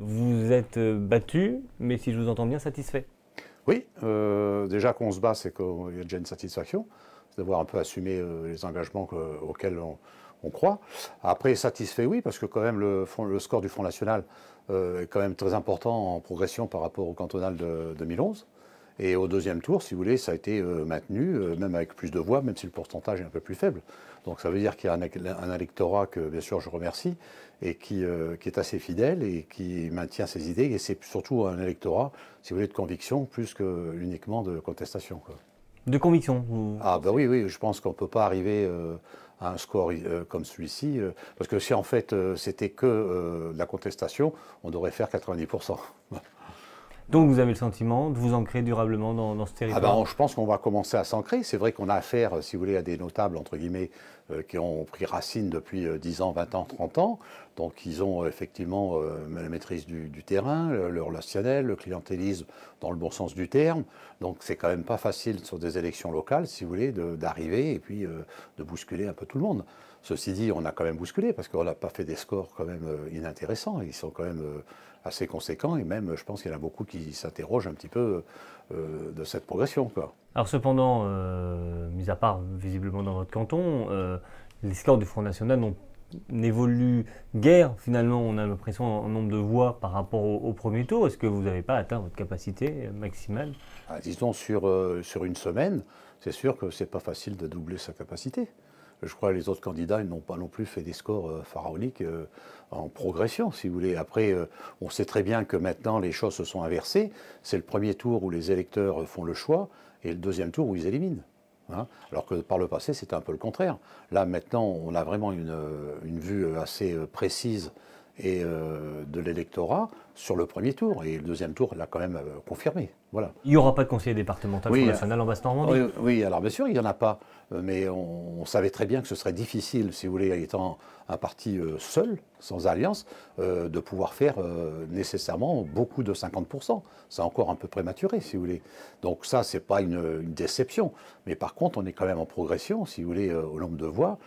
Vous êtes battu, mais si je vous entends bien, satisfait. Oui, déjà qu'on se bat, c'est qu'il y a déjà une satisfaction, c'est d'avoir un peu assumé les engagements auxquels on croit. Après, satisfait, oui, parce que quand même le score du Front National est quand même très important en progression par rapport au cantonal de 2011. Et au deuxième tour, si vous voulez, ça a été maintenu, même avec plus de voix, même si le pourcentage est un peu plus faible. Donc ça veut dire qu'il y a un électorat que, bien sûr, je remercie, et qui est assez fidèle et qui maintient ses idées. Et c'est surtout un électorat, si vous voulez, de conviction, plus que uniquement de contestation, quoi. De conviction, vous Ah ben pensez? oui, oui, je pense qu'on ne peut pas arriver à un score comme celui-ci, parce que si en fait c'était que de la contestation, on devrait faire 90%. Donc vous avez le sentiment de vous ancrer durablement dans ce Ah territoire? ben, je pense qu'on va commencer à s'ancrer. C'est vrai qu'on a affaire, si vous voulez, à des notables, entre guillemets, qui ont pris racine depuis 10 ans, 20 ans, 30 ans. Donc ils ont effectivement la maîtrise du terrain, le relationnel, le clientélisme dans le bon sens du terme. Donc c'est quand même pas facile sur des élections locales, si vous voulez, d'arriver et puis de bousculer un peu tout le monde. Ceci dit, on a quand même bousculé parce qu'on n'a pas fait des scores quand même inintéressants. Ils sont quand même assez conséquents et même, je pense qu'il y en a beaucoup qui s'interrogent un petit peu de cette progression, quoi. Alors cependant, mis à part visiblement dans votre canton, les scores du Front National n'évoluent guère finalement, on a l'impression en nombre de voix par rapport au premier tour. Est-ce que vous n'avez pas atteint votre capacité maximale? Ah, disons, sur une semaine, c'est sûr que c'est pas facile de doubler sa capacité. Je crois que les autres candidats ils n'ont pas non plus fait des scores pharaoniques en progression, si vous voulez. Après, on sait très bien que maintenant, les choses se sont inversées. C'est le premier tour où les électeurs font le choix et le deuxième tour où ils éliminent. Hein. Alors que par le passé, c'était un peu le contraire. Là, maintenant, on a vraiment une vue assez précise et de l'électorat sur le premier tour. Et le deuxième tour l'a quand même confirmé. Voilà. Il n'y aura pas de conseiller départemental Front Oui, National en Basse-Normandie. oui, oui, alors bien sûr, il n'y en a pas, mais on savait très bien que ce serait difficile, si vous voulez, étant un parti seul, sans alliance, de pouvoir faire nécessairement beaucoup de 50%. C'est encore un peu prématuré, si vous voulez. Donc ça, c'est pas une déception. Mais par contre, on est quand même en progression, si vous voulez, au nombre de voix.